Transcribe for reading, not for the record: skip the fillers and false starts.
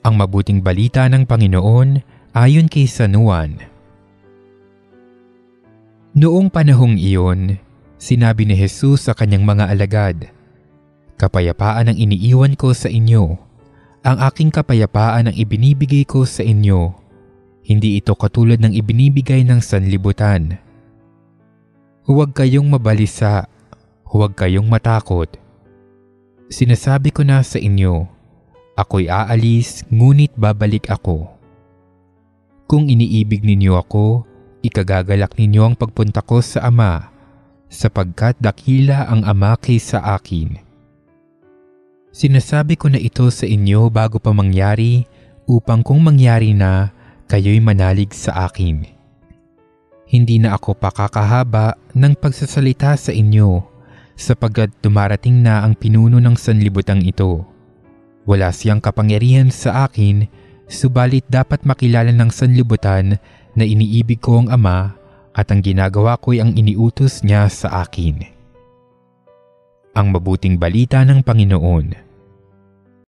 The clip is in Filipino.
Ang mabuting balita ng Panginoon ayon kay San Juan. Noong panahong iyon, sinabi ni Jesus sa kanyang mga alagad, "Kapayapaan ang iniiwan ko sa inyo. Ang aking kapayapaan ang ibinibigay ko sa inyo. Hindi ito katulad ng ibinibigay ng sanlibutan. Huwag kayong mabalisa, huwag kayong matakot. Sinasabi ko na sa inyo, ako'y aalis ngunit babalik ako. Kung iniibig ninyo ako, ikagagalak ninyo ang pagpunta ko sa Ama, sapagkat dakila ang Ama kaysa akin. Sinasabi ko na ito sa inyo bago pa mangyari, upang kung mangyari na, kayo'y manalig sa akin. Hindi na ako pakakahaba ng pagsasalita sa inyo, sapagkat dumarating na ang pinuno ng sanlibutang ito. Wala siyang kapangyarihan sa akin, subalit dapat makilala ng sanlibutan na iniibig ko ang Ama at ang ginagawa ko'y ang iniutos niya sa akin." Ang mabuting balita ng Panginoon.